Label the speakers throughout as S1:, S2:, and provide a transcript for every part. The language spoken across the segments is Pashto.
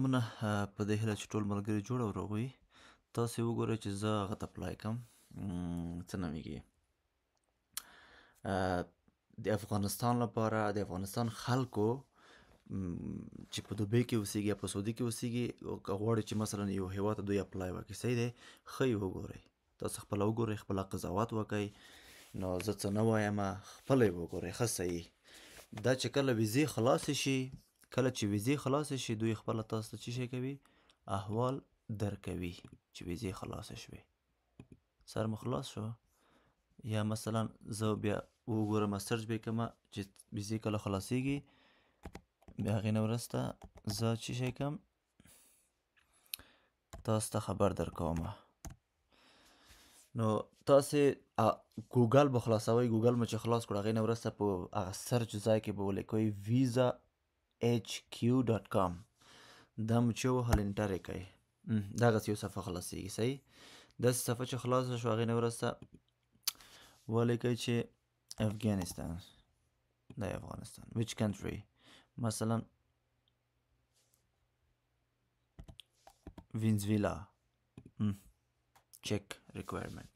S1: منه په دې هیله چې ټول ملګري جوړ او روغ وي. تاسې وګورئ چې زه هغه ته اپلای کړم. څه نومیږي د افغانستان لپاره د افغانستان خلکو چې په دوبۍ کې اوسېږي یا په سعودي کې اوسېږي که غواړي چې مثلا یو هېواد ته دوی اپلای وکړي، صحیح دی، ښه یې وګورئ، تاسو خپله وګورئ، خپله قضاوت وکړئ. نو زه څه نه وایم، خپله یې وګورئ، ښه صحیح. دا چې کله ویزې خلاصې شي، کله چې ویزې خلاصې شي، دوی خپله تاسو ته څه شی کوي؟ احوال درکوي چې ویزې خلاصې شوې. سر مو خلاص شو؟ یا مثلا زه بیا وګورم، سرچ به یې کړمه چې ویزې کله خلاصېږي، بیا هغې نه وروسته زه څه شی کوم، تاسو ته خبر درکومه. نو تاسې ګوګل به خلاصوئ، ګوګل مو چې خلاص کړو، هغې نه وروسته په هغه سرچ ځای کې به ولیکئ visahq.com. دا مو چې ووهل انټر یې کړئ، دغسې یو صفحه خلاصېږي، صحیح. داسې صفحه چې خلاصه شوه، هغې نه وروسته ولیکئ چې افغانستان، دا افغانستان which country، مثلا وینزویلا، check requirement.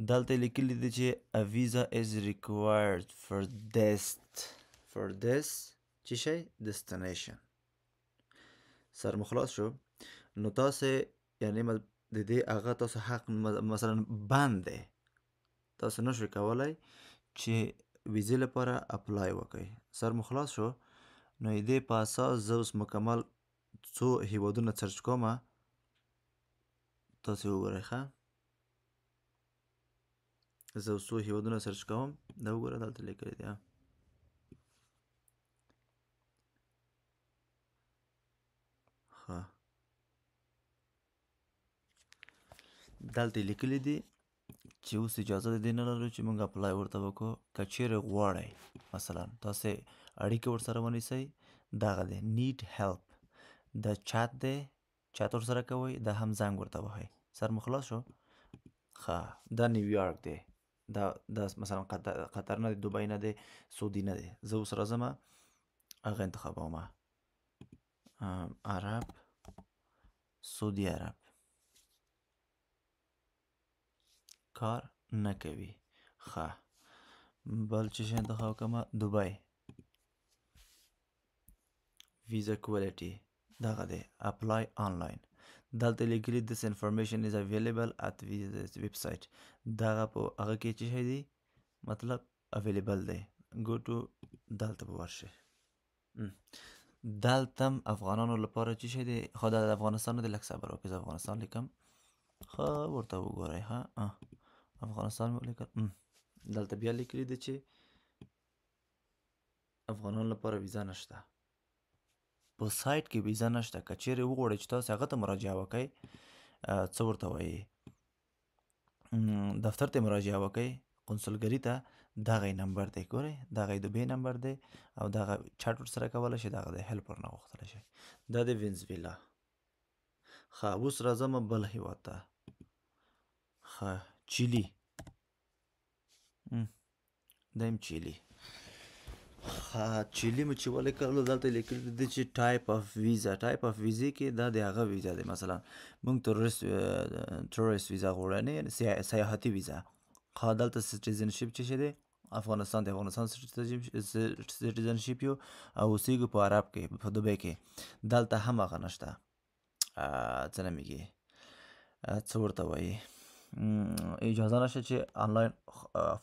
S1: دلته لیکلی دی چې a visa is required for this څه شی destination. سر مو خلاص شو؟ نو تاسې یعنې د دې هغه تاسو حق مثلا بند دی، تاسو نشئ کولی چې ویزې لپاره اپلای وکړئ. سر مو خلاص شو؟ نو د دې په اساس زه اوس مکمل څو هیوادونه سرچ کومه، تاسې وګورئ ښه. زه اوس څو هیوادونه سرچ کوم، دا وګوره دلته لیکلی دی. ښه، دلته یې لیکلی دي چې اوس اجازه د دې نه لرو چې موږ اپلای ورته وکړو. که چیرې غواړئ مثلا تاسې اړیکه ورسره ونیسئ، دغه دی نیډ هیلپ، د چات دی، چات ورسره کوئ، دا هم زنګ ورته وهئ. سر مو خلاص شو؟ ښه، دا نیویارک دی، دا مثلا قطر نه دی، دوبۍ نه دی، سعودي نه دی. زه اوس راځمه هغه انتخابومه، عرب، سعودي عرب. کار نه کوي. ښه، بل چې شی انتخاب کړمه، دوبۍ، ویزا کوالټي، دغه دی اپلای آنلاین. دلته لیکلي this information is available at this website. دغه په هغه کې چې شی دی مطلب اویلیبل دی. go to دلته به ورشئ. دلته هم افغانانو لپاره چې شی دی، خو دا د افغانستان نه دی، لږ صبر وکړئ، زه افغانستان لیکم. ښه ورته وګورئ، ښه افغانستان مې ولیکل. دلته بیا لیکلي دی چې افغانانو لپاره ویزا نشته، په سایټ کې ویزا نشته. که چیرې وغواړئ چې تاسې هغه ته مراجعه وکړئ، څه ورته وایي، دفتر ته مراجعه وکړئ، قنسلګري ته، دغه یې نمبر دی، ګورئ دغه یې دوبۍ نمبر دی، او دغه چټ ورسره کولی شئ، دغه د هیلپ ورنه غوښتلی شئ. دا د وینزویلا. ښه، اوس راځم بل هېواد ته. ښه، چیلي، دا یم چیلي. چیلي مو چې ولیکلو، دلته لیکلي دي چې ټایپ آف ویزا، ټایپ آف ویزې کې دا د هغه ویزا دی. مثلا موږ تورست ویزا غواړو، یعنې سیاحتي ویزا. ښه، دلته سټیزنشپ چې شی دی، افغانستان د افغانستان سټیزنشپ یو، او اوسېږو په عرب کې، په دوبۍ کې. دلته هم هغه نشته، څه نومیږي، څه ورته وایي، اجازه نشته چې آنلاین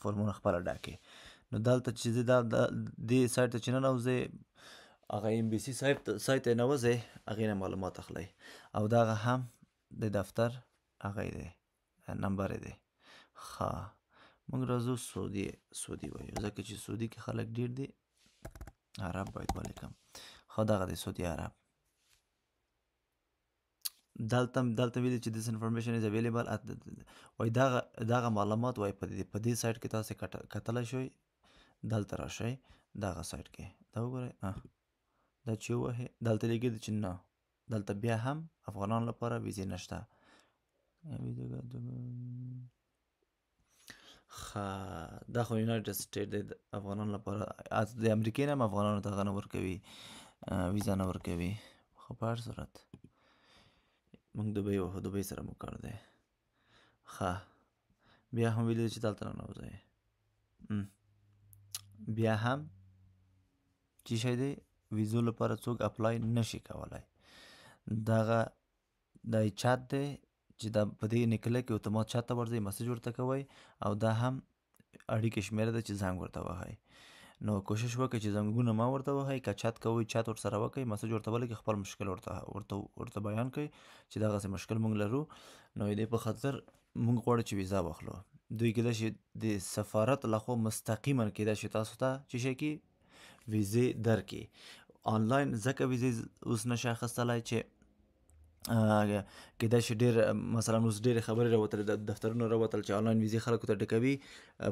S1: فورمونه خپله ډکړي. نو دلته چې زه دې سایټ ته چې ننوځئ، هغه MBC سایټ ته نوځئ، هغې نه معلومات اخلئ، او دغه هم د دفتر هغه یې دی، نمبر یې دی. ښه، موږ راځو سعودي وایو، ځکه چې سعودي کې خلک ډېر دي، عرب باید ولیکم. ښه، دغه دی سعودي عرب. دلته ویلي چې this information is available at وایي دغه معلومات وایي په دې سایټ کې تاسې کتلی شئ. دلته راشئ، دغه سایټ کې دا وګورئ. دا چې ووهئ، دلته لیکلي چې نه، دلته بیا هم افغانانو لپاره ویزې نشته. ښه، دا خو یونایټډ سټیټ دی، د افغانانو لپاره، د امریکې نه هم افغانانو ته هغه نه ورکوي، ویزا نه ورکوي. خو په هر صورت موږ دوبۍ وهو، دوبۍ سره مو کار دی. ښه بیا هم ویلي چې دلته ننوځئ. بیا هم چې شی دی ویزو لپاره څوک اپلای نشي کولی. دغه دا چات دی چې دا په دې نکله کې اتومات چات ته ورځئ، مسیج ورته کوئ او دا هم اړیکې شمیره ده چې زنګ ورته وهئ. نو کوشش وکړئ چې زنګونه ما ورته وهئ. که چات کوئ چات ورسره وکړئ، مسیج ورته ولګئ، خپل مشکل ورته بیان کړئ چې دغسې مشکل موږ لرو. نو دې په خاطر موږ غواړو چې ویزا واخلو. دوی کېدای شي د سفارت لخوا مستقیما کېدای شي تاسو ته چې شی کې ویزې درکړي. آنلاین ځکه ویزې اوس نشي اخیستلی چې کېدای شي ډېر مثلا اوس ډېرې خبرې راوتلې، د دفترونو راوتل چې آنلاین ویزې خلکو ته ډکوي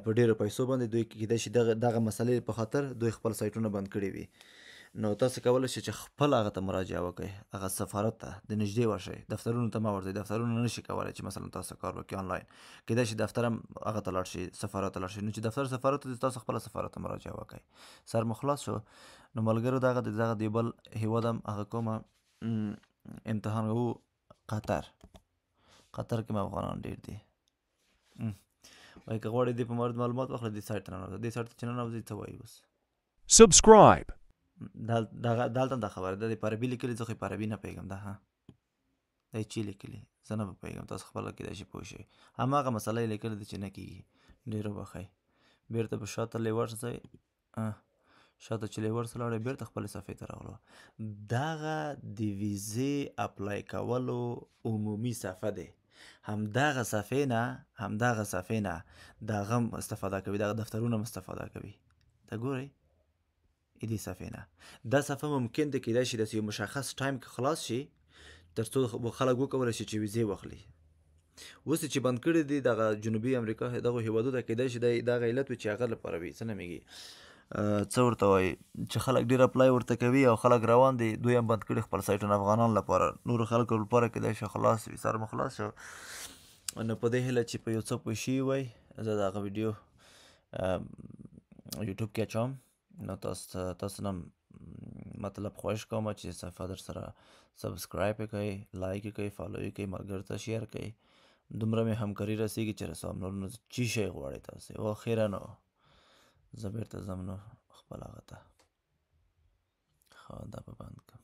S1: په ډېرو پیسو باندې. دوی کېدای شي دغه مسلې په خاطر دوی خپل سایټونه بند کړي وي. نو تاسو کولی شئ چې خپل هغه ته مراجعه وکړئ، هغه سفارت ته د نږدې ورشئ. دفترونو ته مه ورځئ، دفترونه نشي کولی چې مثلا تاسو کار وکړي آنلاین. کېدای شي دفتر هم هغه ته لاړ شي، سفارت ته لاړ شي. نو چې دفتر سفارت ته تاسو خپله سفارت ته مراجعه وکړئ. سر مو خلاص شو. نو ملګرو دغه د بل هېواد هم هغه کومه امتحان و قطر کې هم افغانان ډېر دي. وایي که غواړئ دې په مورد معلومات واخلئ دې سایټ ته ننوځئ. دې سایټ ته چې ننوځئ څه وایي اوس
S2: subscribe.
S1: دلته دا خبره ده د په عربي لیکلي، زه خو په عربي نه پوهېږم. دا دا چې لیکلي زه نه پوهېږم، تاسو خپله کېدای شي پوه شئ. هماغه مسله یې لیکلې ده چې نه کېږي. ډېر وبښئ. بېرته په شاته لیور ځئ، شاته چې لیور ته لاړئ بېرته خپلې صفحې ته راغلو. دغه د ویزې اپلای کولو عمومي صفحه دی. همدغه صفحې نه دغه هم استفاده کوي، دغه دفترونه هم استفاده کوي. ته ګورئ دې صفحې نه. دا صفحه ممکن ده کېدای شي داسې یو مشخص ټایم کې خلاص شي تر څو خلک وکولی شي چې ویزې واخلي. اوس چې بند کړي دي دغه جنوبي امریکا دغو هېوادونو ته، کېدای شي دغه علت وي چې هغه لپاره وي څه نومېږي څه ورته وایي چې خلک ډېر اپلای ورته کوي او خلک روان دي. دوی هم بند کړي خپل سایټونه افغانانو لپاره، نورو خلکو لپاره کېدای شي خلاص وي. سر مو خلاص شو. نو په دې هیله چې په یو څه پوه شوي وئ، زه د هغه ویډیو یوټیوب کې اچوم. نو تاسو نه مطلب خواهش کوم چې صفحه در سره سبسکرایب یې کړئ، لایک یې کړئ، فالو یې کړئ، ملګرو ته شیر کړئ. دومره مې همکاري رسېږي چې رسوم. نور نو چې شی غواړئ تاسې او خیره نو زه بېرته ځم نو خپل هغه ته. ښه دا به بند کړم.